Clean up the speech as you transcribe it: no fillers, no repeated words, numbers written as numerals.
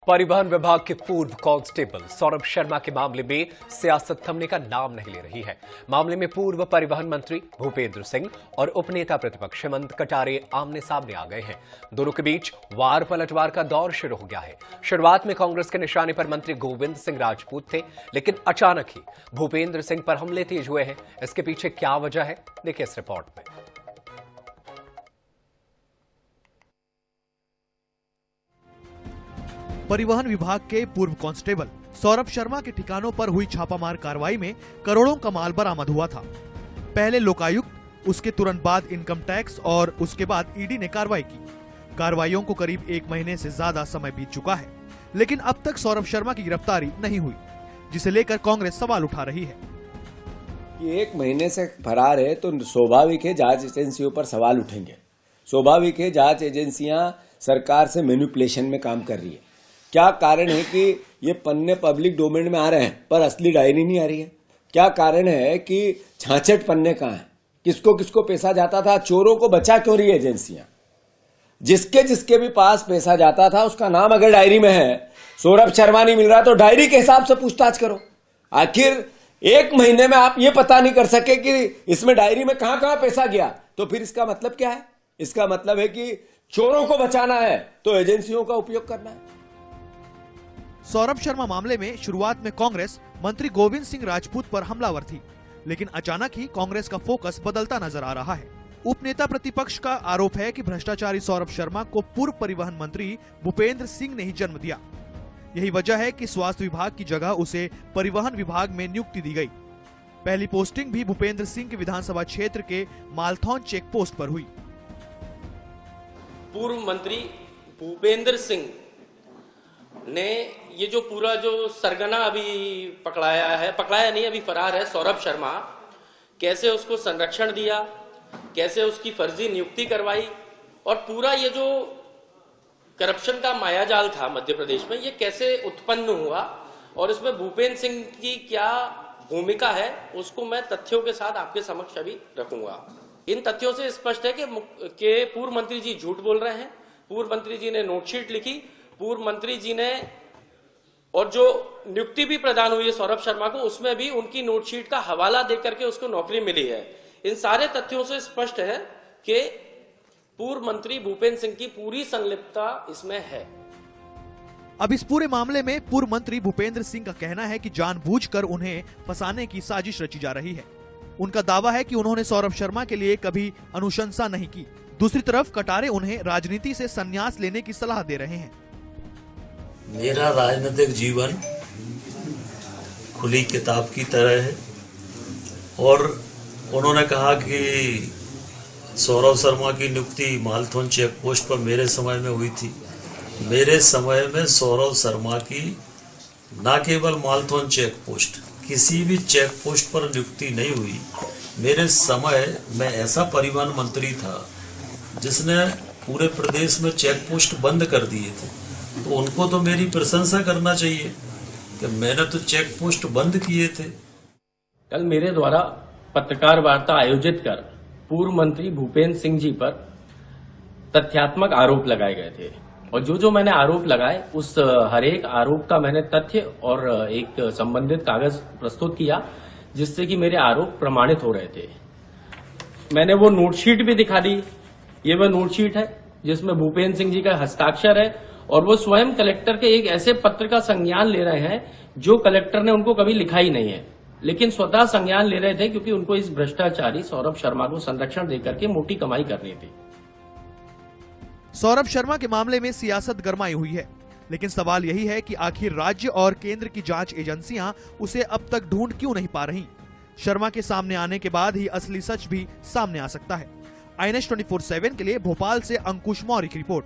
परिवहन विभाग के पूर्व कांस्टेबल सौरभ शर्मा के मामले में सियासत थमने का नाम नहीं ले रही है। मामले में पूर्व परिवहन मंत्री भूपेंद्र सिंह और उपनेता प्रतिपक्ष हेमंत कटारे आमने सामने आ गए हैं। दोनों के बीच वार पलटवार का दौर शुरू हो गया है। शुरुआत में कांग्रेस के निशाने पर मंत्री गोविंद सिंह राजपूत थे, लेकिन अचानक ही भूपेंद्र सिंह पर हमले तेज हुए हैं। इसके पीछे क्या वजह है, देखिए इस रिपोर्ट में। परिवहन विभाग के पूर्व कांस्टेबल सौरभ शर्मा के ठिकानों पर हुई छापामार कार्रवाई में करोड़ों का माल बरामद हुआ था। पहले लोकायुक्त, उसके तुरंत बाद इनकम टैक्स और उसके बाद ईडी ने कार्रवाई की। कार्रवाइयों को करीब 1 महीने से ज्यादा समय बीत चुका है, लेकिन अब तक सौरभ शर्मा की गिरफ्तारी नहीं हुई, जिसे लेकर कांग्रेस सवाल उठा रही है। ये 1 महीने से फरार है तो स्वाभाविक है जांच एजेंसियों पर सवाल उठेंगे। स्वाभाविक है जांच एजेंसियां सरकार से मैनिपुलेशन में काम कर रही है। क्या कारण है कि ये पन्ने पब्लिक डोमेन में आ रहे हैं पर असली डायरी नहीं आ रही है? क्या कारण है कि 66 पन्ने कहाँ हैं? किसको किसको पैसा जाता था? चोरों को बचा क्यों रही है एजेंसियां? जिसके भी पास पैसा जाता था उसका नाम अगर डायरी में है, सौरभ शर्मा नहीं मिल रहा तो डायरी के हिसाब से पूछताछ करो। आखिर 1 महीने में आप ये पता नहीं कर सके कि इसमें डायरी में कहां कहां पैसा गया, तो फिर इसका मतलब क्या है? इसका मतलब है कि चोरों को बचाना है तो एजेंसियों का उपयोग करना है। सौरभ शर्मा मामले में शुरुआत में कांग्रेस मंत्री गोविंद सिंह राजपूत पर हमलावर थी, लेकिन अचानक ही कांग्रेस का फोकस बदलता नजर आ रहा है। उपनेता प्रतिपक्ष का आरोप है कि भ्रष्टाचारी सौरभ शर्मा को पूर्व परिवहन मंत्री भूपेंद्र सिंह ने ही जन्म दिया। यही वजह है कि स्वास्थ्य विभाग की जगह उसे परिवहन विभाग में नियुक्ति दी गई। पहली पोस्टिंग भी भूपेंद्र सिंह के विधानसभा क्षेत्र के मालथौन चेक पोस्ट पर हुई। पूर्व मंत्री भूपेंद्र सिंह ने ये जो पूरा जो सरगना अभी पकड़ाया नहीं, अभी फरार है सौरभ शर्मा, कैसे उसको संरक्षण दिया, कैसे उसकी फर्जी नियुक्ति करवाई, और पूरा ये जो करप्शन का मायाजाल था मध्य प्रदेश में, ये कैसे उत्पन्न हुआ और इसमें भूपेंद्र सिंह की क्या भूमिका है, उसको मैं तथ्यों के साथ आपके समक्ष अभी रखूंगा। इन तथ्यों से स्पष्ट है कि पूर्व मंत्री जी झूठ बोल रहे हैं। पूर्व मंत्री जी ने नोटशीट लिखी, पूर्व मंत्री जी ने, और जो नियुक्ति भी प्रदान हुई है सौरभ शर्मा को, उसमें भी उनकी नोटशीट का हवाला देकर के उसको नौकरी मिली है। इन सारे तथ्यों से स्पष्ट है कि पूर्व मंत्री भूपेंद्र सिंह की पूरी संलिप्तता इसमें है। अब इस पूरे मामले में पूर्व मंत्री भूपेंद्र सिंह का कहना है कि जानबूझकर उन्हें फंसाने की साजिश रची जा रही है। उनका दावा है कि उन्होंने सौरभ शर्मा के लिए कभी अनुशंसा नहीं की। दूसरी तरफ कटारे उन्हें राजनीति से संन्यास लेने की सलाह दे रहे हैं। मेरा राजनीतिक जीवन खुली किताब की तरह है, और उन्होंने कहा कि सौरभ शर्मा की नियुक्ति मालथौन चेक पोस्ट पर मेरे समय में हुई थी। मेरे समय में सौरभ शर्मा की न केवल मालथौन चेक पोस्ट, किसी भी चेक पोस्ट पर नियुक्ति नहीं हुई। मेरे समय में ऐसा परिवहन मंत्री था जिसने पूरे प्रदेश में चेक पोस्ट बंद कर दिए थे, तो उनको तो मेरी प्रशंसा करना चाहिए कि मैंने तो चेक पोस्ट बंद किए थे। कल मेरे द्वारा पत्रकार वार्ता आयोजित कर पूर्व मंत्री भूपेंद्र सिंह जी पर तथ्यात्मक आरोप लगाए गए थे, और जो मैंने आरोप लगाए उस हर एक आरोप का मैंने तथ्य और एक संबंधित कागज प्रस्तुत किया, जिससे कि मेरे आरोप प्रमाणित हो रहे थे। मैंने वो नोटशीट भी दिखा दी। ये वह नोटशीट है जिसमें भूपेंद्र सिंह जी का हस्ताक्षर है, और वो स्वयं कलेक्टर के एक ऐसे पत्र का संज्ञान ले रहे हैं जो कलेक्टर ने उनको कभी लिखा ही नहीं है, लेकिन स्वतः संज्ञान ले रहे थे क्योंकि उनको इस भ्रष्टाचारी सौरभ शर्मा को संरक्षण देकर के मोटी कमाई करनी थी। सौरभ शर्मा के मामले में सियासत गरमाई हुई है, लेकिन सवाल यही है कि आखिर राज्य और केंद्र की जांच एजेंसियां उसे अब तक ढूंढ क्यों नहीं पा रही। शर्मा के सामने आने के बाद ही असली सच भी सामने आ सकता है। INS 24/7 के लिए भोपाल से अंकुश मौर्य की रिपोर्ट।